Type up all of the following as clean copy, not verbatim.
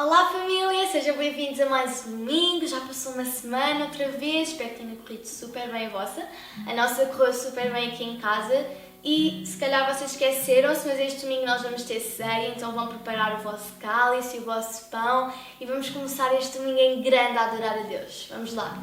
Olá família, sejam bem-vindos a mais um domingo. Já passou uma semana outra vez, espero que tenha corrido super bem a vossa. A nossa correu super bem aqui em casa e se calhar vocês esqueceram-se, mas este domingo nós vamos ter ceia, então vão preparar o vosso cálice e o vosso pão e vamos começar este domingo em grande a adorar a Deus. Vamos lá!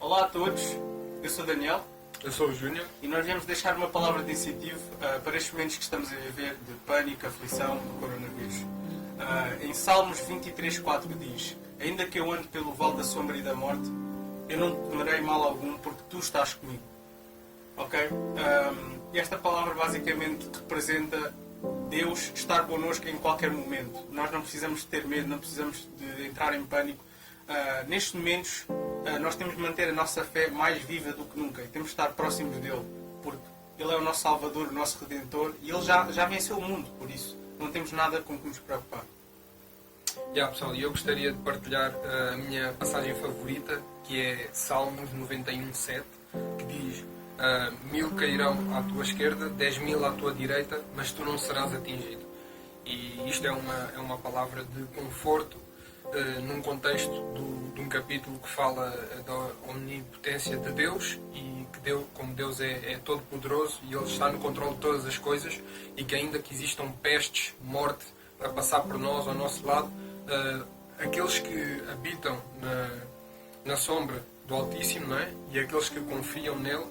Olá a todos, eu sou o Daniel. Eu sou o Júnior. E nós viemos deixar uma palavra de incentivo para estes momentos que estamos a viver de pânico, aflição do coronavírus. Em Salmos 23:4 diz: ainda que eu ande pelo vale da sombra e da morte, eu não temerei mal algum, porque tu estás comigo. Ok? Esta palavra basicamente representa Deus estar connosco em qualquer momento. Nós não precisamos de ter medo, não precisamos de entrar em pânico. Nestes momentos, nós temos de manter a nossa fé mais viva do que nunca e temos de estar próximos dele, porque ele é o nosso Salvador, o nosso Redentor e ele já venceu o mundo, por isso não temos nada com que nos preocupar. Pessoal, eu gostaria de partilhar a minha passagem favorita, que é Salmos 91:7, que diz: 1000 cairão à tua esquerda, 10.000 à tua direita, mas tu não serás atingido. E isto é uma palavra de conforto num contexto do de um capítulo que fala da omnipotência de Deus e que Deus, como Deus é todo poderoso e Ele está no controle de todas as coisas, e que ainda que existam pestes, morte a passar por nós, ao nosso lado, aqueles que habitam na sombra do Altíssimo, não é? E aqueles que confiam nele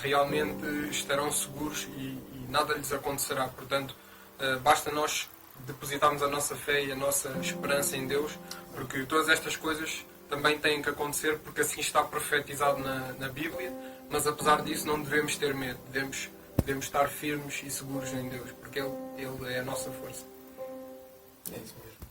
realmente estarão seguros e nada lhes acontecerá. Portanto, basta nós depositarmos a nossa fé e a nossa esperança em Deus, porque todas estas coisas também têm que acontecer, porque assim está profetizado na Bíblia. Mas apesar disso não devemos ter medo, devemos estar firmes e seguros em Deus, porque Ele é a nossa força. É isso mesmo.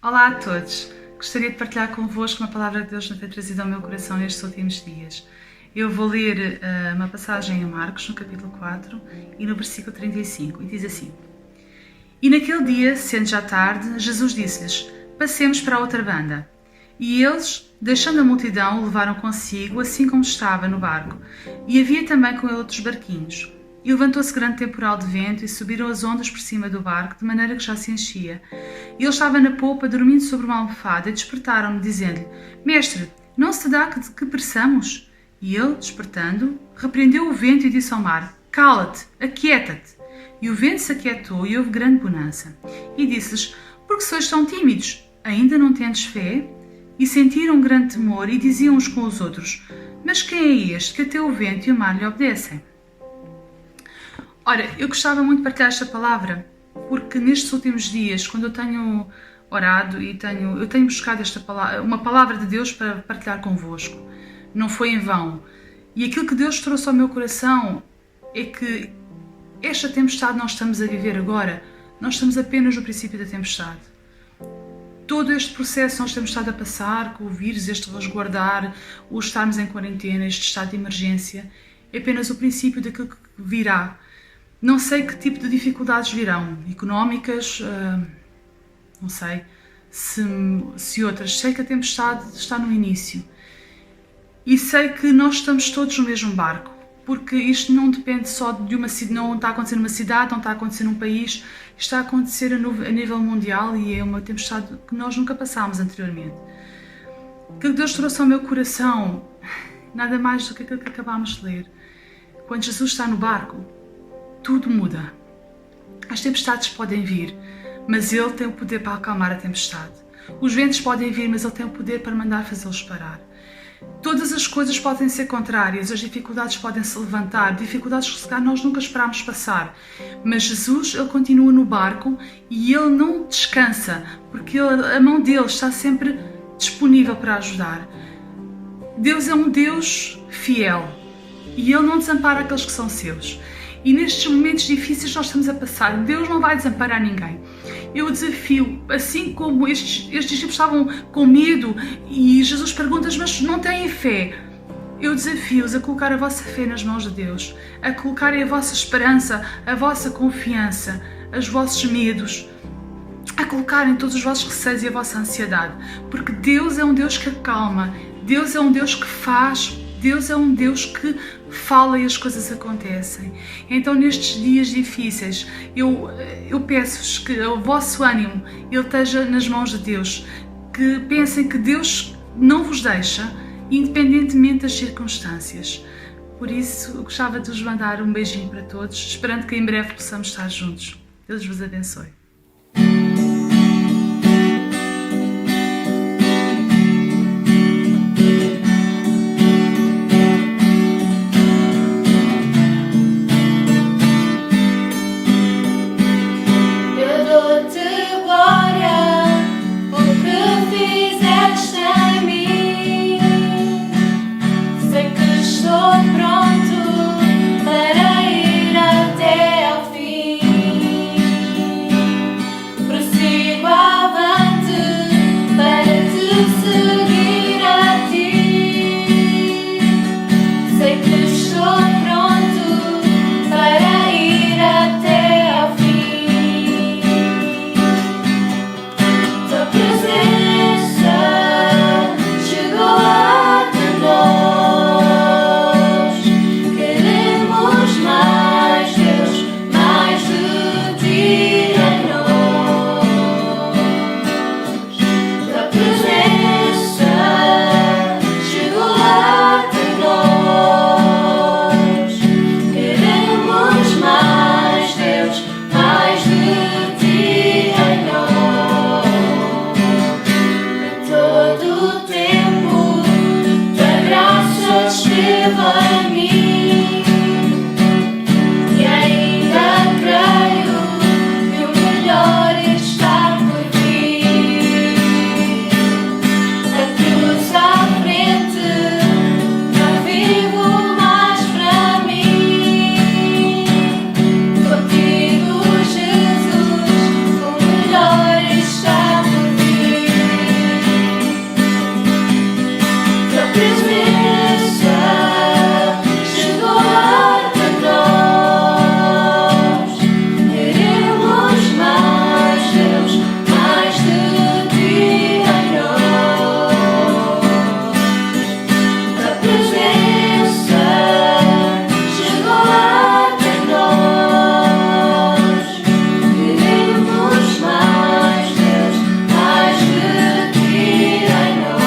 Olá a todos! Gostaria de partilhar convosco uma palavra que Deus nos tem trazido ao meu coração nestes últimos dias. Eu vou ler uma passagem em Marcos, no capítulo 4, e no versículo 35, e diz assim: E naquele dia, sendo já tarde, Jesus disse-lhes: Passemos para a outra banda. E eles, deixando a multidão, o levaram consigo, assim como estava no barco. E havia também com ele outros barquinhos. E levantou-se grande temporal de vento, e subiram as ondas por cima do barco, de maneira que já se enchia. E ele estava na popa, dormindo sobre uma almofada, e despertaram-no, dizendo-lhe: Mestre, não se dá que pereçamos? E ele, despertando, repreendeu o vento e disse ao mar: Cala-te, aquieta-te. E o vento se aquietou, e houve grande bonança. E disse-lhes: Por que sois tão tímidos? Ainda não tendes fé? E sentiram grande temor, e diziam uns com os outros: Mas quem é este que até o vento e o mar lhe obedecem? Ora, eu gostava muito de partilhar esta palavra, porque nestes últimos dias, quando eu tenho orado e eu tenho buscado uma palavra de Deus para partilhar convosco, não foi em vão. E aquilo que Deus trouxe ao meu coração é que esta tempestade nós estamos a viver agora, nós estamos apenas no princípio da tempestade. Todo este processo nós temos estado a passar, com o vírus, este resguardar, o estarmos em quarentena, este estado de emergência, é apenas o princípio daquilo que virá. Não sei que tipo de dificuldades virão, económicas, não sei, se outras. Sei que a tempestade está no início. E sei que nós estamos todos no mesmo barco, porque isto não depende só de uma cidade, não está a acontecer numa cidade, não está a acontecer num país, está a acontecer a nível mundial, e é uma tempestade que nós nunca passámos anteriormente. O que Deus trouxe ao meu coração, nada mais do que aquilo que acabámos de ler. Quando Jesus está no barco, tudo muda. As tempestades podem vir, mas Ele tem o poder para acalmar a tempestade. Os ventos podem vir, mas Ele tem o poder para mandar fazê-los parar. Todas as coisas podem ser contrárias, as dificuldades podem se levantar, dificuldades que se calhar nós nunca esperámos passar. Mas Jesus, Ele continua no barco e Ele não descansa, porque a mão dele está sempre disponível para ajudar. Deus é um Deus fiel e Ele não desampara aqueles que são seus. E nestes momentos difíceis nós estamos a passar, Deus não vai desamparar ninguém. Eu desafio, assim como estes discípulos estavam com medo e Jesus pergunta: mas não têm fé? Eu desafio-os a colocar a vossa fé nas mãos de Deus, a colocarem a vossa esperança, a vossa confiança, os vossos medos, a colocarem todos os vossos receios e a vossa ansiedade, porque Deus é um Deus que acalma, Deus é um Deus que faz, Deus é um Deus que fala e as coisas acontecem. Então nestes dias difíceis eu peço-vos que o vosso ânimo ele esteja nas mãos de Deus, que pensem que Deus não vos deixa independentemente das circunstâncias. Por isso eu gostava de vos mandar um beijinho para todos, esperando que em breve possamos estar juntos. Deus vos abençoe. Pronto para ir até ao fim. presença chegou até nós. Queremos mais, Deus, mais de ti em nós. A presença chegou até nós. Queremos mais, Deus, mais de ti em nós.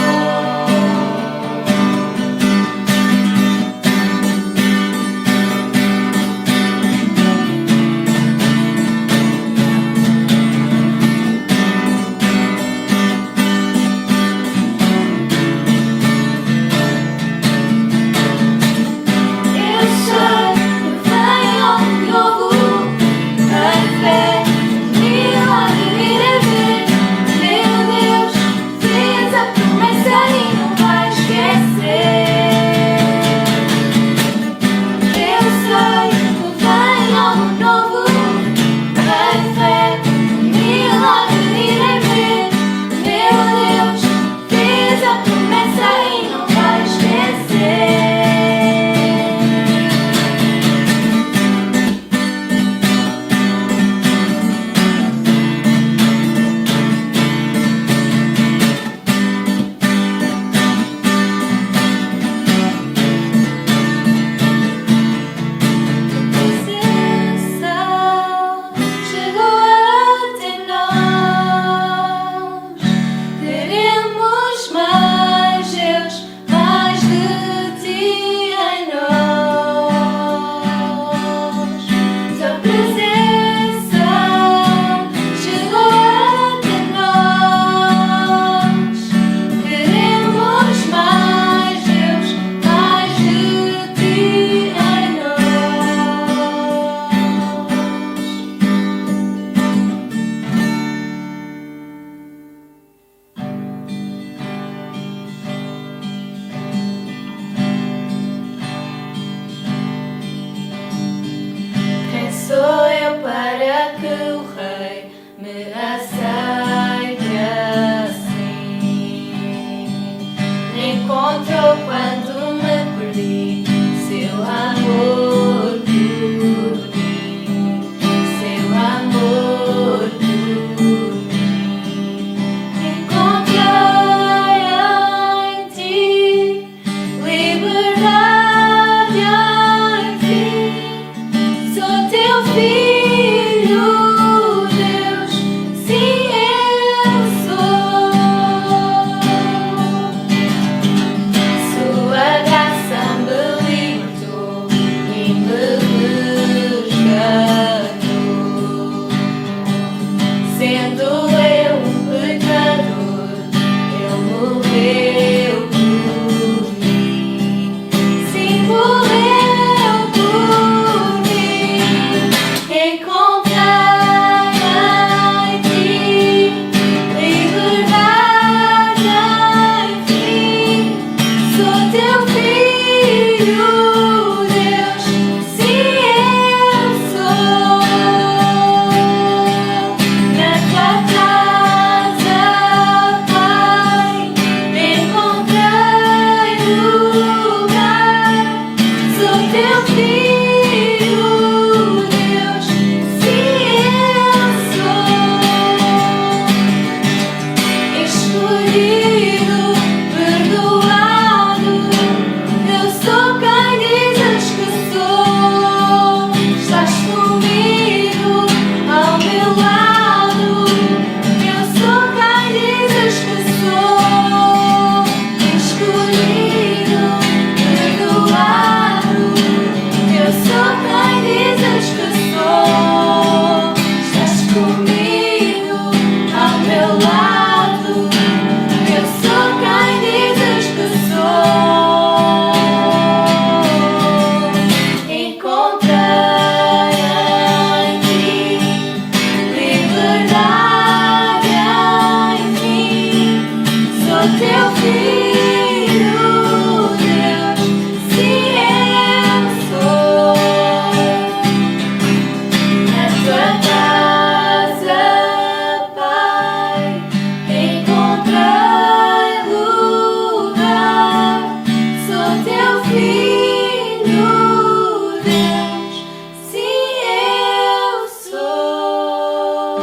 Eu sei que vem algo novo, em fé, milagre irei ver. Meu Deus fez a promessa e não vai esquecer. Eu sei que vem algo novo, em fé, milagre irei ver. Meu Deus fez a promessa e não vai esquecer. Presença chegou até nós. Queremos mais, Deus, mais de ti em nós. Tua presença chegou até nós. Queremos mais, Deus, mais de ti em nós. Quem sou eu para que o Rei me aceite assim? Encontrou quando me perdi seu amor por mim, seu amor por mim. Encontrei em ti liberdade, enfim. Sou teu filho, Deus, sim, eu sou. Sua graça me libertou e Filho Deus, sim, eu sou.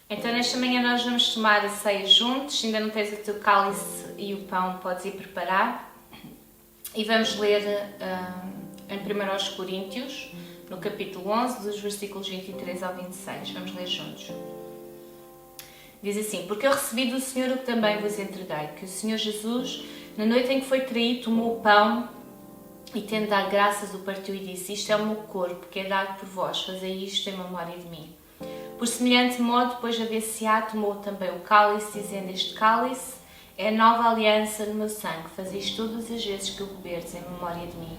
Então, nesta manhã nós vamos tomar a ceia juntos. Se ainda não tens o teu cálice e o pão, podes ir preparar. E vamos ler em 1 Coríntios, no capítulo 11, dos versículos 23 ao 26. Vamos ler juntos. Diz assim: Porque eu recebi do Senhor o que também vos entreguei, que o Senhor Jesus, na noite em que foi traído, tomou o pão e, tendo dado graças, o partiu e disse: Isto é o meu corpo, que é dado por vós, fazei isto em memória de mim. Por semelhante modo, depois de haver ceado, tomou também o cálice, dizendo: Este cálice é a nova aliança no meu sangue. Fazei isto todas as vezes que o beberdes em memória de mim.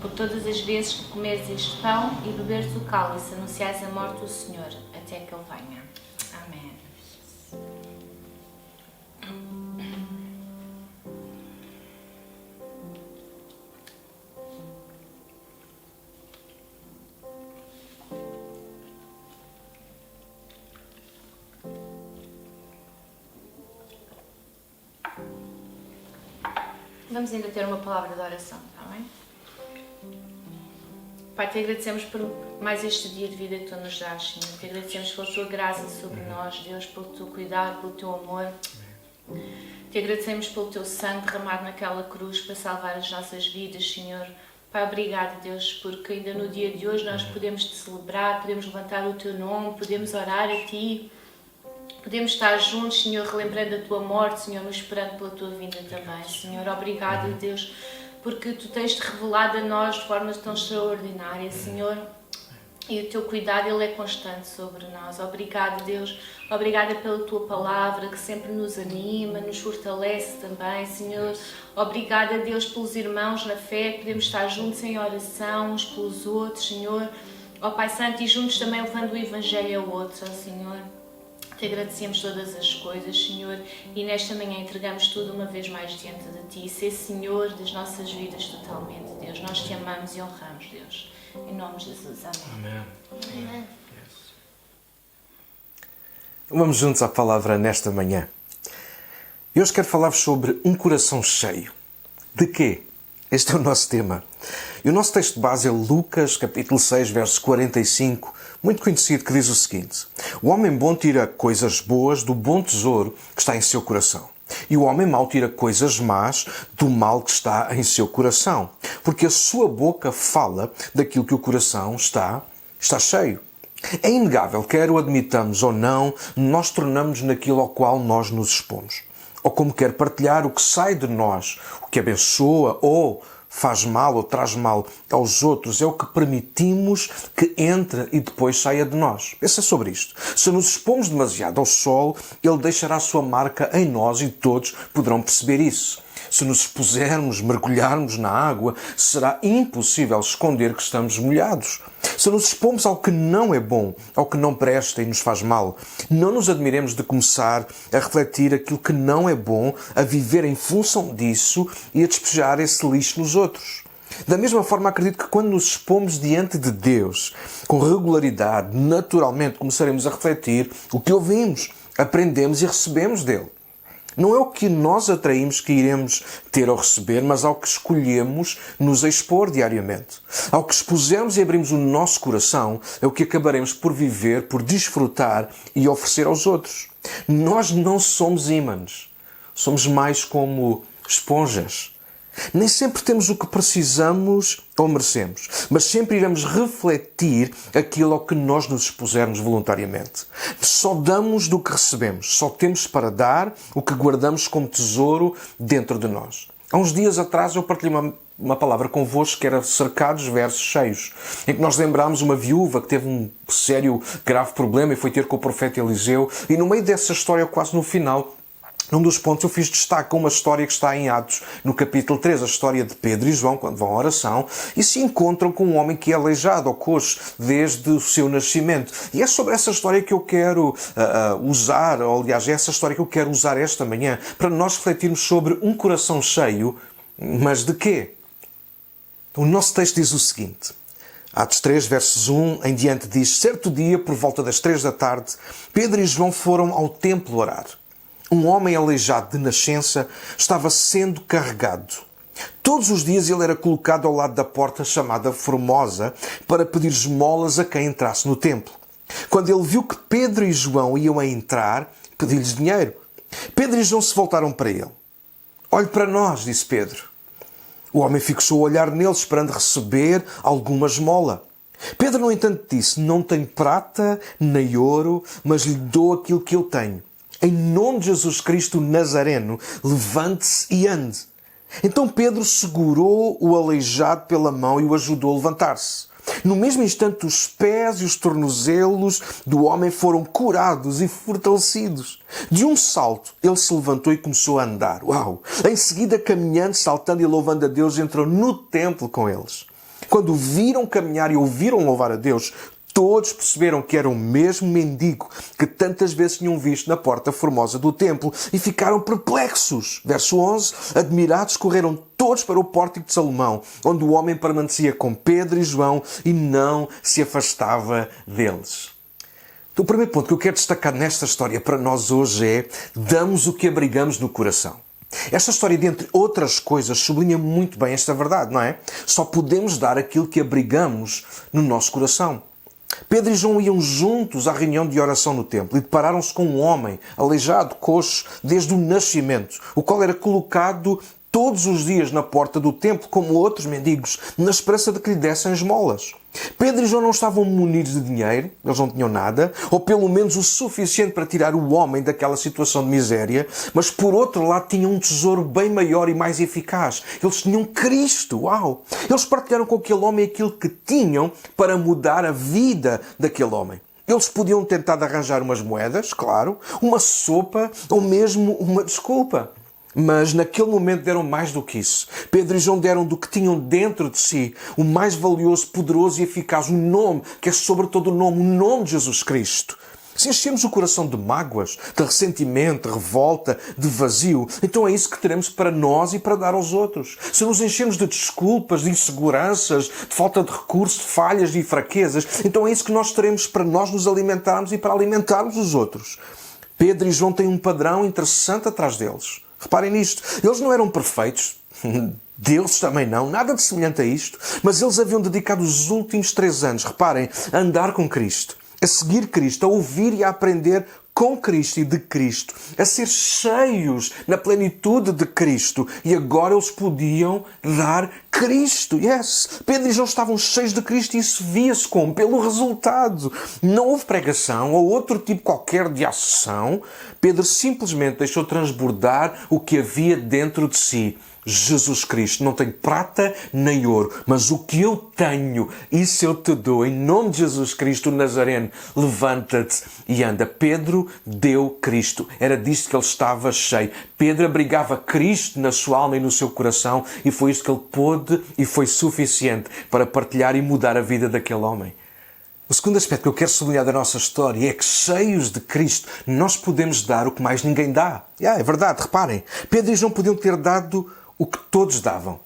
Por todas as vezes que comerdes este pão e beberdes o cálice, anunciais a morte do Senhor, até que Ele venha. Amém. Vamos ainda ter uma palavra de oração, está bem? Pai, te agradecemos por mais este dia de vida que tu nos dás, Senhor. Te agradecemos pela tua graça sobre nós, Deus, pelo teu cuidado, pelo teu amor. Te agradecemos pelo teu sangue derramado naquela cruz para salvar as nossas vidas, Senhor. Pai, obrigado, Deus, porque ainda no dia de hoje nós podemos te celebrar, podemos levantar o teu nome, podemos orar a ti. Podemos estar juntos, Senhor, relembrando a tua morte, Senhor, mas esperando pela tua vinda também. Senhor, obrigado, Deus, porque tu tens-te revelado a nós de forma tão extraordinária, Senhor. E o teu cuidado, ele é constante sobre nós. Obrigado, Deus. Obrigada pela tua palavra, que sempre nos anima, nos fortalece também, Senhor. Obrigada, Deus, pelos irmãos na fé, que podemos estar juntos em oração uns pelos outros, Senhor. Ó Pai Santo, e juntos também levando o Evangelho ao outro, ó Senhor. Te agradecemos todas as coisas, Senhor, e nesta manhã entregamos tudo uma vez mais diante de Ti. Ser Senhor das nossas vidas totalmente, Deus. Nós Te amamos e honramos, Deus. Em nome de Jesus. Amém. Amém. Vamos juntos à palavra nesta manhã. Eu hoje quero falar-vos sobre um coração cheio. De quê? Este é o nosso tema. E o nosso texto base é Lucas, capítulo 6, verso 45, muito conhecido, que diz o seguinte: O homem bom tira coisas boas do bom tesouro que está em seu coração. E o homem mau tira coisas más do mal que está em seu coração. Porque a sua boca fala daquilo que o coração está cheio. É inegável, quer o admitamos ou não, nós tornamos naquilo ao qual nós nos expomos. Ou como quer partilhar o que sai de nós, o que abençoa ou faz mal ou traz mal aos outros, é o que permitimos que entre e depois saia de nós. Pensa sobre isto. Se nos expomos demasiado ao sol, ele deixará a sua marca em nós e todos poderão perceber isso. Se nos expusermos, mergulharmos na água, será impossível esconder que estamos molhados. Se nos expomos ao que não é bom, ao que não presta e nos faz mal, não nos admiremos de começar a refletir aquilo que não é bom, a viver em função disso e a despejar esse lixo nos outros. Da mesma forma, acredito que quando nos expomos diante de Deus, com regularidade, naturalmente começaremos a refletir o que ouvimos, aprendemos e recebemos dele. Não é o que nós atraímos que iremos ter ou receber, mas ao que escolhemos nos expor diariamente. Ao que expusermos e abrimos o nosso coração, é o que acabaremos por viver, por desfrutar e oferecer aos outros. Nós não somos ímãs. Somos mais como esponjas. Nem sempre temos o que precisamos ou merecemos, mas sempre iremos refletir aquilo ao que nós nos expusermos voluntariamente. Só damos do que recebemos, só temos para dar o que guardamos como tesouro dentro de nós. Há uns dias atrás eu partilhei uma palavra convosco que era cercados versos cheios, em que nós lembrámos uma viúva que teve um sério, grave problema e foi ter com o profeta Eliseu, e no meio dessa história, quase no final, num dos pontos eu fiz destaque a uma história que está em Atos, no capítulo 3, a história de Pedro e João, quando vão à oração, e se encontram com um homem que é aleijado ou coxo desde o seu nascimento. E é sobre essa história que eu quero usar, ou aliás, é essa história que eu quero usar esta manhã, para nós refletirmos sobre um coração cheio, mas de quê? O nosso texto diz o seguinte, Atos 3, versos 1 em diante diz: Certo dia, por volta das 3 da tarde, Pedro e João foram ao templo orar. um homem aleijado de nascença, estava sendo carregado. Todos os dias ele era colocado ao lado da porta chamada Formosa para pedir esmolas a quem entrasse no templo. Quando ele viu que Pedro e João iam a entrar, pediu-lhes dinheiro. Pedro e João se voltaram para ele. Olhe para nós, disse Pedro. O homem fixou o olhar neles, esperando receber alguma esmola. Pedro, no entanto, disse: não tenho prata nem ouro, mas lhe dou aquilo que eu tenho. Em nome de Jesus Cristo Nazareno, levante-se e ande. Então Pedro segurou o aleijado pela mão e o ajudou a levantar-se. No mesmo instante, os pés e os tornozelos do homem foram curados e fortalecidos. De um salto, ele se levantou e começou a andar. Uau! Em seguida, caminhando, saltando e louvando a Deus, entrou no templo com eles. Quando o viram caminhar e ouviram louvar a Deus, todos perceberam que era o mesmo mendigo que tantas vezes tinham visto na porta formosa do templo e ficaram perplexos. Verso 11. Admirados, correram todos para o pórtico de Salomão, onde o homem permanecia com Pedro e João e não se afastava deles. Então, o primeiro ponto que eu quero destacar nesta história para nós hoje é: damos o que abrigamos no coração. Esta história, dentre outras coisas, sublinha muito bem esta verdade, não é? Só podemos dar aquilo que abrigamos no nosso coração. Pedro e João iam juntos à reunião de oração no templo e depararam-se com um homem aleijado, coxo, desde o nascimento, o qual era colocado todos os dias na porta do templo, como outros mendigos, na esperança de que lhe dessem esmolas. Pedro e João não estavam munidos de dinheiro, eles não tinham nada, ou pelo menos o suficiente para tirar o homem daquela situação de miséria, mas por outro lado tinham um tesouro bem maior e mais eficaz. Eles tinham Cristo, uau! Eles partilharam com aquele homem aquilo que tinham para mudar a vida daquele homem. Eles podiam tentar arranjar umas moedas, claro, uma sopa ou mesmo uma desculpa. Mas naquele momento deram mais do que isso. Pedro e João deram do que tinham dentro de si, o mais valioso, poderoso e eficaz, o nome, que é sobre todo o nome de Jesus Cristo. Se enchemos o coração de mágoas, de ressentimento, de revolta, de vazio, então é isso que teremos para nós e para dar aos outros. Se nos enchemos de desculpas, de inseguranças, de falta de recursos, de falhas e fraquezas, então é isso que nós teremos para nós nos alimentarmos e para alimentarmos os outros. Pedro e João têm um padrão interessante atrás deles. Reparem nisto. Eles não eram perfeitos. Deus também não. Nada de semelhante a isto. Mas eles haviam dedicado os últimos 3 anos, reparem, a andar com Cristo, a seguir Cristo, a ouvir e a aprender com Cristo e de Cristo, a ser cheios na plenitude de Cristo. E agora eles podiam dar Cristo. Yes! Pedro e João estavam cheios de Cristo e isso via-se como? Pelo resultado. Não houve pregação ou outro tipo qualquer de ação. Pedro simplesmente deixou transbordar o que havia dentro de si. Jesus Cristo, não tenho prata nem ouro, mas o que eu tenho, isso eu te dou. Em nome de Jesus Cristo Nazareno, levanta-te e anda. Pedro deu Cristo. Era disto que ele estava cheio. Pedro abrigava Cristo na sua alma e no seu coração e foi isto que ele pôde e foi suficiente para partilhar e mudar a vida daquele homem. O segundo aspecto que eu quero sublinhar da nossa história é que, cheios de Cristo, nós podemos dar o que mais ninguém dá. É verdade, reparem. Pedro e João podiam ter dado o que todos davam,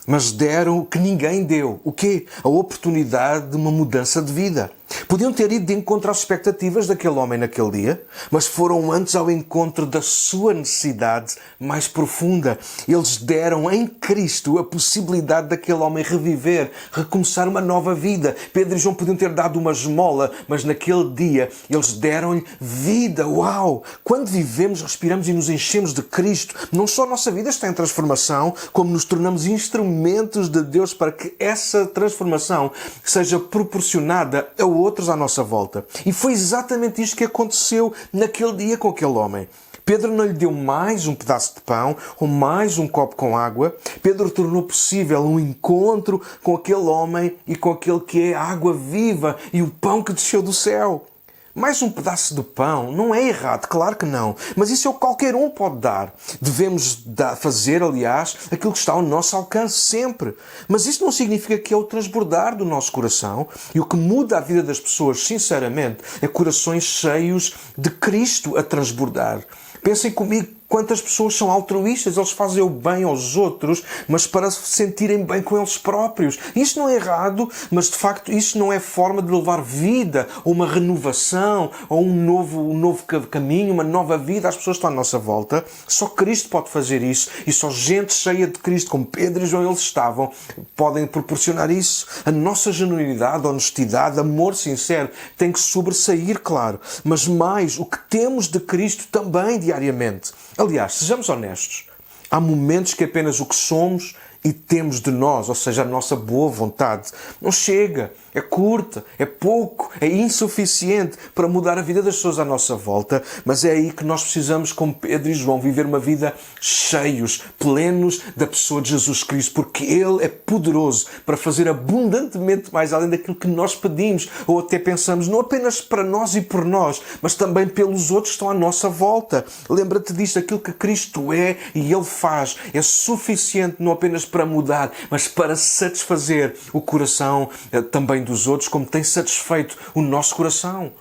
mas deram o que ninguém deu. O quê? A oportunidade de uma mudança de vida. Podiam ter ido de encontro às expectativas daquele homem naquele dia, mas foram antes ao encontro da sua necessidade mais profunda. Eles deram em Cristo a possibilidade daquele homem reviver, recomeçar uma nova vida. Pedro e João podiam ter dado uma esmola, mas naquele dia eles deram-lhe vida. Uau! Quando vivemos, respiramos e nos enchemos de Cristo, não só a nossa vida está em transformação, como nos tornamos instrumentos de Deus para que essa transformação seja proporcionada a outros à nossa volta. E foi exatamente isto que aconteceu naquele dia com aquele homem. Pedro não lhe deu mais um pedaço de pão ou mais um copo com água. Pedro tornou possível um encontro com aquele homem e com aquele que é a água viva e o pão que desceu do céu. Mais um pedaço de pão não é errado, claro que não. Mas isso é o que qualquer um pode dar. Devemos fazer, aliás, aquilo que está ao nosso alcance sempre. Mas isso não significa que é o transbordar do nosso coração. E o que muda a vida das pessoas, sinceramente, é corações cheios de Cristo a transbordar. Pensem comigo Quantas pessoas são altruístas, eles fazem o bem aos outros, mas para se sentirem bem com eles próprios. Isto não é errado, mas de facto isto não é forma de levar vida, ou uma renovação, ou um novo caminho, uma nova vida às pessoas que estão à nossa volta. Só Cristo pode fazer isso, e só gente cheia de Cristo, como Pedro e João eles estavam, podem proporcionar isso. A nossa genuinidade, honestidade, amor sincero tem que sobressair, claro, mas mais o que temos de Cristo também diariamente. Aliás, sejamos honestos, há momentos que apenas o que somos e temos de nós, ou seja, a nossa boa vontade, não chega, é curta, é pouco, é insuficiente para mudar a vida das pessoas à nossa volta, mas é aí que nós precisamos, como Pedro e João, viver uma vida cheios, plenos da pessoa de Jesus Cristo, porque Ele é poderoso para fazer abundantemente mais além daquilo que nós pedimos ou até pensamos, não apenas para nós e por nós, mas também pelos outros que estão à nossa volta. Lembra-te disto, aquilo que Cristo é e Ele faz é suficiente não apenas para mudar, mas para satisfazer o coração também dos outros, como tem satisfeito o nosso coração.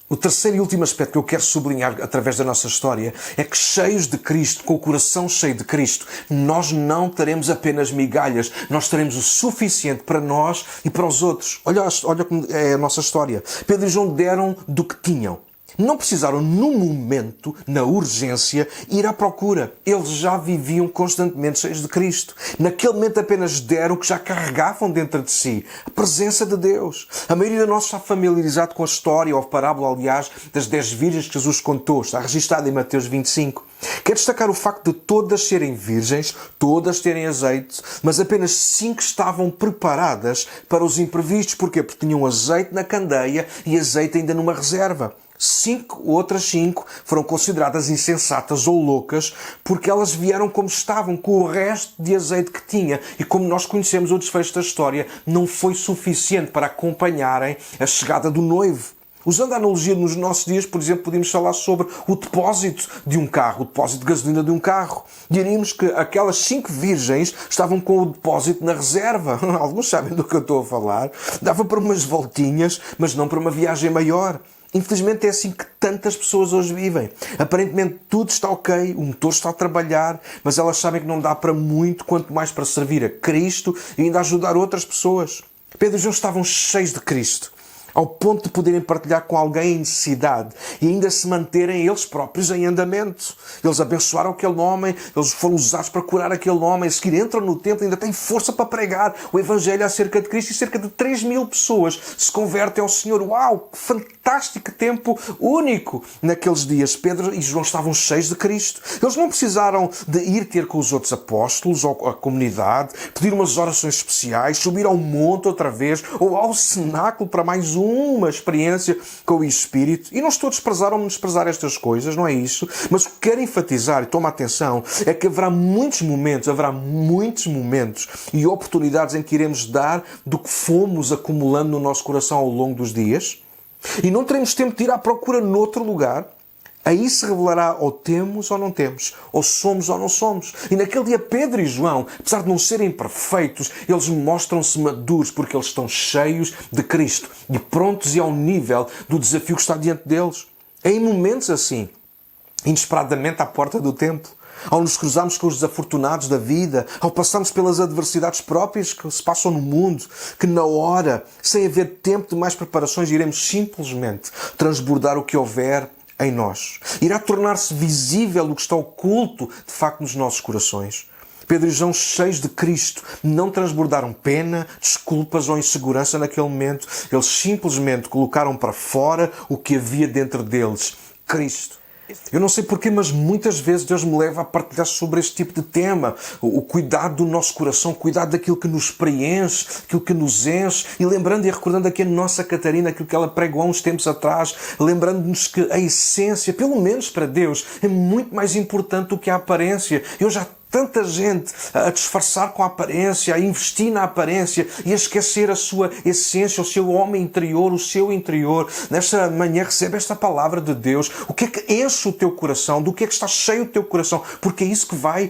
O terceiro e último aspecto que eu quero sublinhar através da nossa história é que, cheios de Cristo, com o coração cheio de Cristo, nós não teremos apenas migalhas, nós teremos o suficiente para nós e para os outros. Olha como é a nossa história. Pedro e João deram do que tinham. Não precisaram, no momento, na urgência, ir à procura. Eles já viviam constantemente cheios de Cristo. Naquele momento apenas deram o que já carregavam dentro de si. A presença de Deus. A maioria de nós está familiarizado com a história, ou a parábola, aliás, das 10 virgens que Jesus contou. Está registada em Mateus 25. Quero destacar o facto de todas serem virgens, todas terem azeite, mas apenas 5 estavam preparadas para os imprevistos. Porquê? Porque tinham azeite na candeia e azeite ainda numa reserva. Outras 5 foram consideradas insensatas ou loucas porque elas vieram como estavam, com o resto de azeite que tinha. E como nós conhecemos o desfecho da história, não foi suficiente para acompanharem a chegada do noivo. Usando a analogia nos nossos dias, por exemplo, podemos falar sobre o depósito de um carro, o depósito de gasolina de um carro. Diríamos que aquelas 5 virgens estavam com o depósito na reserva. Alguns sabem do que eu estou a falar. Dava para umas voltinhas, mas não para uma viagem maior. Infelizmente é assim que tantas pessoas hoje vivem. Aparentemente tudo está ok, o motor está a trabalhar, mas elas sabem que não dá para muito, quanto mais para servir a Cristo e ainda ajudar outras pessoas. Pedro e João estavam cheios de Cristo, ao ponto de poderem partilhar com alguém em necessidade e ainda se manterem eles próprios em andamento. Eles abençoaram aquele homem, eles foram usados para curar aquele homem, a seguir entram no templo e ainda têm força para pregar o Evangelho acerca de Cristo, e cerca de 3.000 pessoas se convertem ao Senhor. Uau, que fantástico tempo único naqueles dias. Pedro e João estavam cheios de Cristo. Eles não precisaram de ir ter com os outros apóstolos ou a comunidade, pedir umas orações especiais, subir ao monte outra vez ou ao cenáculo para mais uma experiência com o Espírito. E não estou a desprezar ou menosprezar estas coisas, não é isso. Mas o que quero enfatizar, e toma atenção, é que haverá muitos momentos e oportunidades em que iremos dar do que fomos acumulando no nosso coração ao longo dos dias, e não teremos tempo de ir à procura noutro lugar. Aí se revelará ou temos ou não temos, ou somos ou não somos. E naquele dia Pedro e João, apesar de não serem perfeitos, eles mostram-se maduros porque eles estão cheios de Cristo e prontos e ao nível do desafio que está diante deles. É em momentos assim, inesperadamente à porta do templo, ao nos cruzarmos com os desafortunados da vida, ao passarmos pelas adversidades próprias que se passam no mundo, que na hora, sem haver tempo de mais preparações, iremos simplesmente transbordar o que houver em nós. Irá tornar-se visível o que está oculto, de facto, nos nossos corações. Pedro e João, cheios de Cristo, não transbordaram pena, desculpas ou insegurança naquele momento. Eles simplesmente colocaram para fora o que havia dentro deles: Cristo. Eu não sei porquê, mas muitas vezes Deus me leva a partilhar sobre este tipo de tema. O cuidado do nosso coração, o cuidado daquilo que nos preenche, aquilo que nos enche. E lembrando e recordando aqui a nossa Catarina, aquilo que ela pregou há uns tempos atrás, lembrando-nos que a essência, pelo menos para Deus, é muito mais importante do que a aparência. Eu já tanta gente a disfarçar com a aparência, a investir na aparência e a esquecer a sua essência, o seu homem interior, o seu interior. Nesta manhã recebe esta palavra de Deus. O que é que enche o teu coração? Do que é que está cheio o teu coração? Porque é isso que vai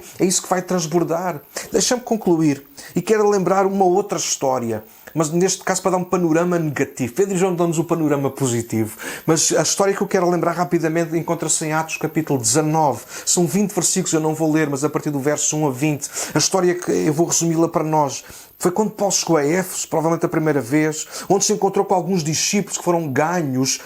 transbordar. Deixa-me concluir e quero lembrar uma outra história mas neste caso para dar um panorama negativo. Pedro e João dão-nos o panorama positivo. Mas a história que eu quero lembrar rapidamente encontra-se em Atos capítulo 19. São 20 versículos, eu não vou ler, mas a partir do verso 1 a 20. A história que eu vou resumi-la para nós. Foi quando Paulo chegou a Éfeso, provavelmente a primeira vez, onde se encontrou com alguns discípulos que foram ganhos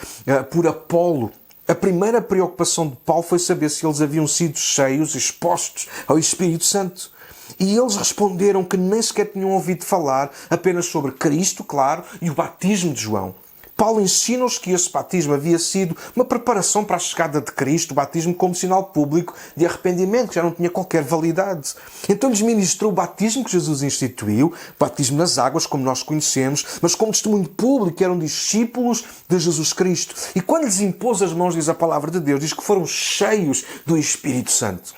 por Apolo. A primeira preocupação de Paulo foi saber se eles haviam sido cheios, expostos ao Espírito Santo. E eles responderam que nem sequer tinham ouvido falar apenas sobre Cristo, claro, e o batismo de João. Paulo ensina-os que esse batismo havia sido uma preparação para a chegada de Cristo, o batismo como sinal público de arrependimento, que já não tinha qualquer validade. Então lhes ministrou o batismo que Jesus instituiu, batismo nas águas, como nós conhecemos, mas como testemunho público, eram discípulos de Jesus Cristo. E quando lhes impôs as mãos, diz a palavra de Deus, diz que foram cheios do Espírito Santo.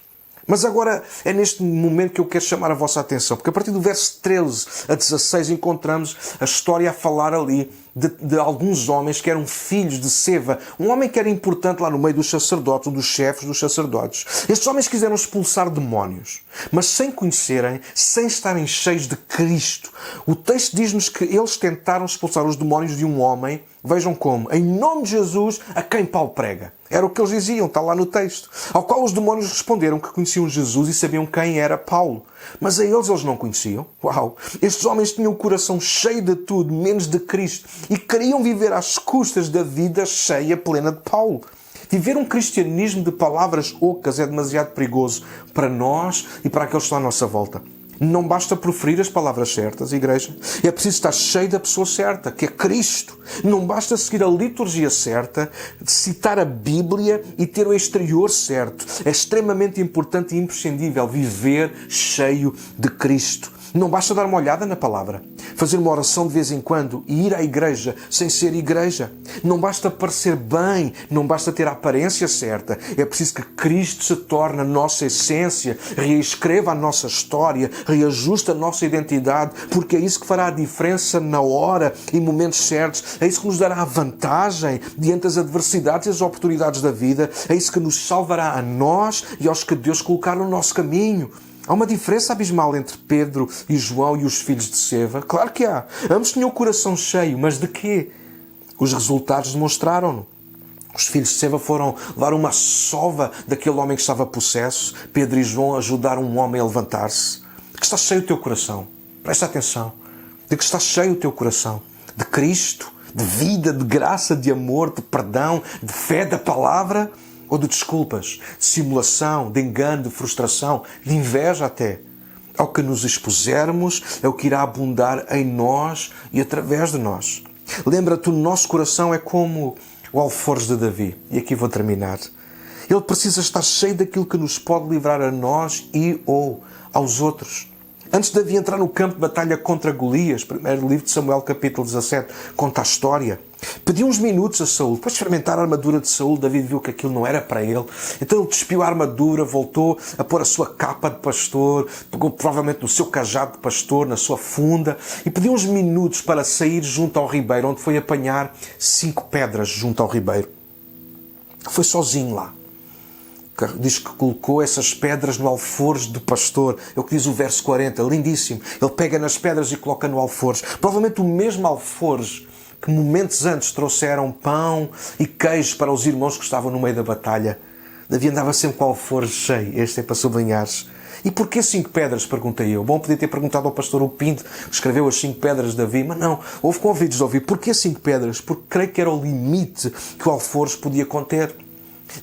Mas agora é neste momento que eu quero chamar a vossa atenção, porque a partir do verso 13 a 16 encontramos a história a falar ali de alguns homens que eram filhos de Seva, um homem que era importante lá no meio dos sacerdotes, um dos chefes dos sacerdotes. Estes homens quiseram expulsar demónios, mas sem conhecerem, sem estarem cheios de Cristo. O texto diz-nos que eles tentaram expulsar os demónios de um homem, vejam como, em nome de Jesus, a quem Paulo prega. Era o que eles diziam, está lá no texto. Ao qual os demónios responderam que conheciam Jesus e sabiam quem era Paulo. Mas a eles não conheciam. Uau! Estes homens tinham o coração cheio de tudo, menos de Cristo. E queriam viver às custas da vida cheia, plena de Paulo. Viver um cristianismo de palavras ocas é demasiado perigoso para nós e para aqueles que estão à nossa volta. Não basta proferir as palavras certas, igreja. É preciso estar cheio da pessoa certa, que é Cristo. Não basta seguir a liturgia certa, citar a Bíblia e ter o exterior certo. É extremamente importante e imprescindível viver cheio de Cristo. Não basta dar uma olhada na palavra, fazer uma oração de vez em quando e ir à igreja sem ser igreja. Não basta parecer bem, não basta ter a aparência certa. É preciso que Cristo se torne a nossa essência, reescreva a nossa história, reajuste a nossa identidade, porque é isso que fará a diferença na hora e momentos certos. É isso que nos dará a vantagem diante das adversidades e as oportunidades da vida. É isso que nos salvará a nós e aos que Deus colocar no nosso caminho. Há uma diferença abismal entre Pedro e João e os filhos de Seva? Claro que há. Ambos tinham o coração cheio, mas de quê? Os resultados demonstraram-no. Os filhos de Seva foram levar uma sova daquele homem que estava possesso. Pedro e João ajudaram um homem a levantar-se. De que está cheio o teu coração? Presta atenção. De que está cheio o teu coração? De Cristo, de vida, de graça, de amor, de perdão, de fé, da palavra? Ou de desculpas, de simulação, de engano, de frustração, de inveja até. Ao que nos expusermos é o que irá abundar em nós e através de nós. Lembra-te, o nosso coração é como o alforje de Davi. E aqui vou terminar. Ele precisa estar cheio daquilo que nos pode livrar a nós e ou aos outros. Antes de Davi entrar no campo de batalha contra Golias, primeiro livro de Samuel, capítulo 17, conta a história. Pediu uns minutos a Saúl. Depois de experimentar a armadura de Saúl, Davi viu que aquilo não era para ele. Então ele despiu a armadura, voltou a pôr a sua capa de pastor, pegou provavelmente no seu cajado de pastor, na sua funda, e pediu uns minutos para sair junto ao ribeiro, onde foi apanhar 5 pedras junto ao ribeiro. Foi sozinho lá. Diz que colocou essas pedras no alforje do pastor. É o que diz o verso 40, lindíssimo. Ele pega nas pedras e coloca no alforje. Provavelmente o mesmo alforje que momentos antes trouxeram pão e queijo para os irmãos que estavam no meio da batalha. Davi andava sempre com o alforje cheio. Este é para sublinhar-se. E porquê 5 pedras? Perguntei eu. Bom, podia ter perguntado ao pastor O Pinto, que escreveu as 5 pedras de Davi, mas não. Houve convites de ouvir. Porquê 5 pedras? Porque creio que era o limite que o alforje podia conter.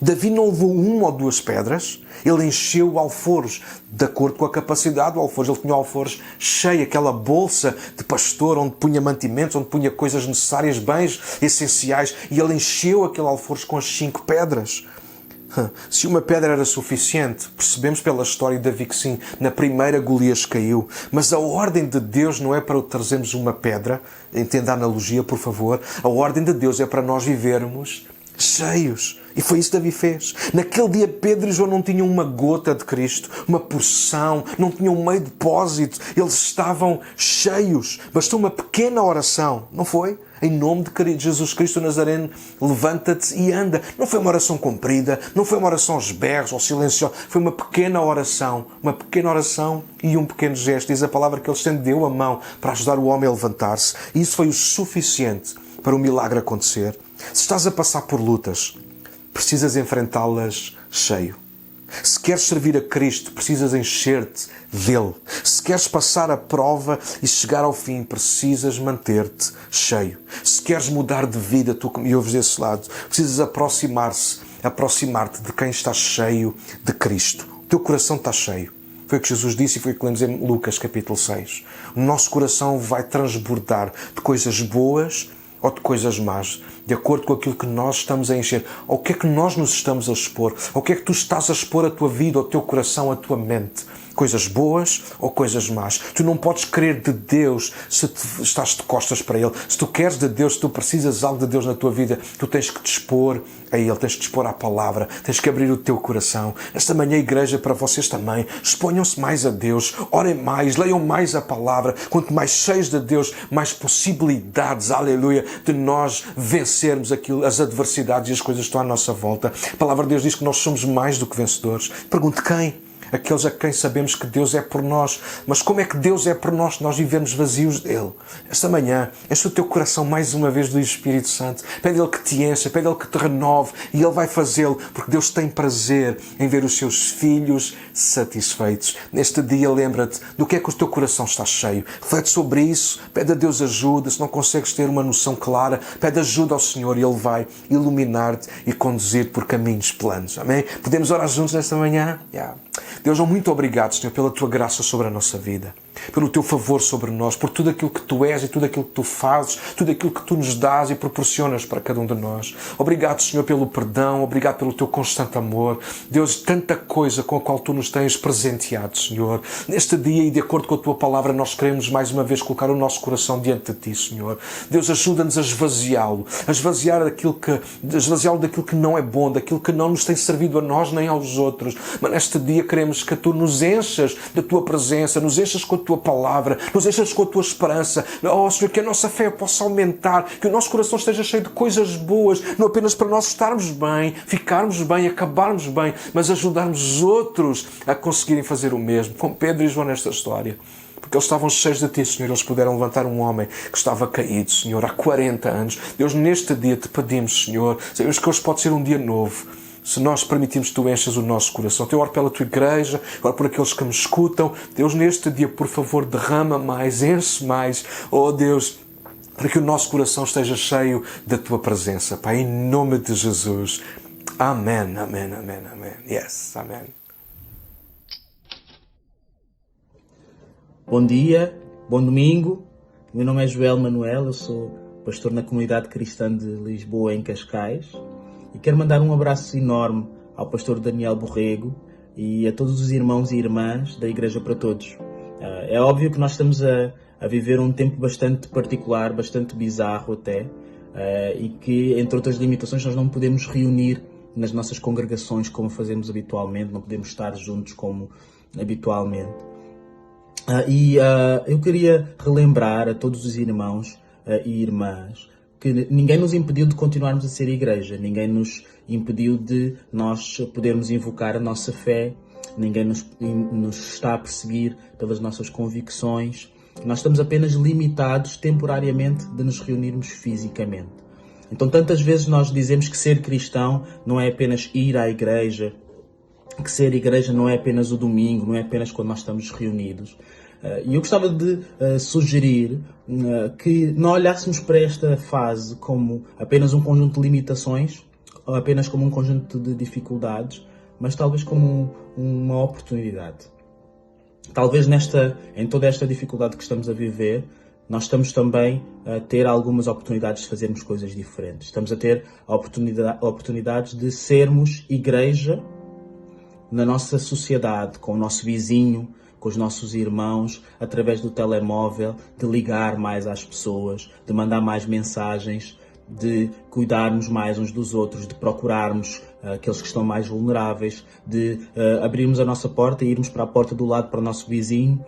Davi não levou 1 ou 2 pedras, ele encheu o alforje de acordo com a capacidade do alforje. Ele tinha o alforje cheio, aquela bolsa de pastor onde punha mantimentos, onde punha coisas necessárias, bens essenciais, e ele encheu aquele alforje com as 5 pedras. Se uma pedra era suficiente, percebemos pela história de Davi que sim, na primeira Golias caiu. Mas a ordem de Deus não é para trazermos uma pedra, entenda a analogia, por favor. A ordem de Deus é para nós vivermos cheios. E foi isso que Davi fez. Naquele dia Pedro e João não tinham uma gota de Cristo, uma porção, não tinham um meio depósito. Eles estavam cheios. Bastou uma pequena oração, não foi? Em nome de Jesus Cristo Nazareno, levanta-te e anda. Não foi uma oração comprida, não foi uma oração aos berros ou silenciosa, foi uma pequena oração e um pequeno gesto. Diz a palavra que ele estendeu a mão para ajudar o homem a levantar-se. E isso foi o suficiente para o milagre acontecer. Se estás a passar por lutas, precisas enfrentá-las cheio. Se queres servir a Cristo, precisas encher-te dele. Se queres passar a prova e chegar ao fim, precisas manter-te cheio. Se queres mudar de vida, tu que me ouves desse lado, precisas aproximar-te de quem está cheio de Cristo. O teu coração está cheio. Foi o que Jesus disse e foi o que lemos em Lucas capítulo 6. O nosso coração vai transbordar de coisas boas ou de coisas más, de acordo com aquilo que nós estamos a encher. Ou o que é que nós nos estamos a expor? Ou o que é que tu estás a expor a tua vida, o teu coração, a tua mente? Coisas boas ou coisas más? Tu não podes querer de Deus se estás de costas para Ele. Se tu queres de Deus, se tu precisas algo de Deus na tua vida, tu tens que te expor a Ele, tens que te expor à palavra, tens que abrir o teu coração. Esta manhã, igreja, para vocês também, exponham-se mais a Deus, orem mais, leiam mais a palavra. Quanto mais cheios de Deus, mais possibilidades, aleluia, de nós vencermos as adversidades e as coisas que estão à nossa volta. A palavra de Deus diz que nós somos mais do que vencedores. Pergunte quem? Aqueles a quem sabemos que Deus é por nós. Mas como é que Deus é por nós se nós vivemos vazios dele? Esta manhã, enche o teu coração mais uma vez do Espírito Santo. Pede-lhe que te encha, pede-lhe que te renove. E Ele vai fazê-lo, porque Deus tem prazer em ver os seus filhos satisfeitos. Neste dia, lembra-te do que é que o teu coração está cheio. Reflete sobre isso. Pede a Deus ajuda. Se não consegues ter uma noção clara, pede ajuda ao Senhor e Ele vai iluminar-te e conduzir-te por caminhos planos. Amém? Podemos orar juntos nesta manhã? Deus, muito obrigado, Senhor, pela Tua graça sobre a nossa vida, pelo Teu favor sobre nós, por tudo aquilo que Tu és e tudo aquilo que Tu fazes, tudo aquilo que Tu nos dás e proporcionas para cada um de nós. Obrigado, Senhor, pelo perdão, obrigado pelo Teu constante amor. Deus, tanta coisa com a qual Tu nos tens presenteado, Senhor. Neste dia e de acordo com a Tua palavra, nós queremos mais uma vez colocar o nosso coração diante de Ti, Senhor. Deus, ajuda-nos a esvaziá-lo, esvaziá-lo daquilo que não é bom, daquilo que não nos tem servido a nós nem aos outros. Mas neste dia queremos que Tu nos enchas da Tua presença, nos enchas com a Tua palavra, nos enchas com a Tua esperança. Oh, Senhor, que a nossa fé possa aumentar, que o nosso coração esteja cheio de coisas boas, não apenas para nós estarmos bem, ficarmos bem, acabarmos bem, mas ajudarmos outros a conseguirem fazer o mesmo, como Pedro e João nesta história. Porque eles estavam cheios de Ti, Senhor. Eles puderam levantar um homem que estava caído, Senhor, há 40 anos. Deus, neste dia Te pedimos, Senhor, sabemos que hoje pode ser um dia novo, se nós permitirmos que Tu enchas o nosso coração. Eu oro pela Tua igreja, oro por aqueles que me escutam. Deus, neste dia, por favor, derrama mais, enche mais. Oh, Deus, para que o nosso coração esteja cheio da Tua presença. Pai, em nome de Jesus. Amém, amém, amém, amém. Yes, amém. Bom dia, bom domingo. Meu nome é Joel Manuel, eu sou pastor na comunidade cristã de Lisboa, em Cascais. E quero mandar um abraço enorme ao pastor Daniel Borrego e a todos os irmãos e irmãs da Igreja para Todos. É óbvio que nós estamos a viver um tempo bastante particular, bastante bizarro até, e que, entre outras limitações, nós não podemos reunir nas nossas congregações como fazemos habitualmente, não podemos estar juntos como habitualmente. Eu queria relembrar a todos os irmãos e irmãs que ninguém nos impediu de continuarmos a ser igreja, ninguém nos impediu de nós podermos invocar a nossa fé, ninguém nos está a perseguir pelas nossas convicções. Nós estamos apenas limitados temporariamente de nos reunirmos fisicamente. Então, tantas vezes nós dizemos que ser cristão não é apenas ir à igreja, que ser igreja não é apenas o domingo, não é apenas quando nós estamos reunidos. E eu gostava de sugerir que não olhássemos para esta fase como apenas um conjunto de limitações, ou apenas como um conjunto de dificuldades, mas talvez como uma oportunidade. Talvez em toda esta dificuldade que estamos a viver, nós estamos também a ter algumas oportunidades de fazermos coisas diferentes. Estamos a ter oportunidades de sermos igreja na nossa sociedade, com o nosso vizinho, com os nossos irmãos, através do telemóvel, de ligar mais às pessoas, de mandar mais mensagens, de cuidarmos mais uns dos outros, de procurarmos aqueles que estão mais vulneráveis, de abrirmos a nossa porta e irmos para a porta do lado para o nosso vizinho,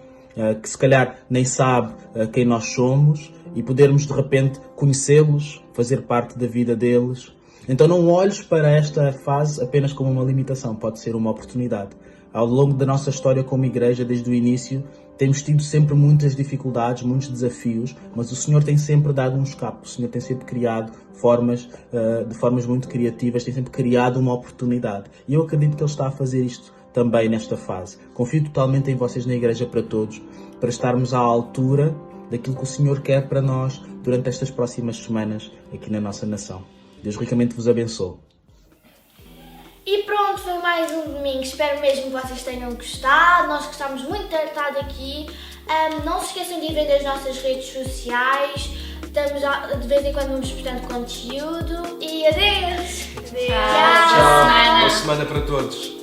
que se calhar nem sabe quem nós somos e podermos de repente conhecê-los, fazer parte da vida deles. Então não olhes para esta fase apenas como uma limitação, pode ser uma oportunidade. Ao longo da nossa história como igreja, desde o início, temos tido sempre muitas dificuldades, muitos desafios, mas o Senhor tem sempre dado um escape, o Senhor tem sempre criado de formas muito criativas, tem sempre criado uma oportunidade. E eu acredito que Ele está a fazer isto também nesta fase. Confio totalmente em vocês na Igreja para Todos, para estarmos à altura daquilo que o Senhor quer para nós durante estas próximas semanas aqui na nossa nação. Deus ricamente vos abençoe. E pronto, foi mais um domingo. Espero mesmo que vocês tenham gostado. Nós gostamos muito de ter estado aqui. Não se esqueçam de ir ver as nossas redes sociais. De vez em quando vamos postando conteúdo. E adeus! Tchau! Boa semana para todos.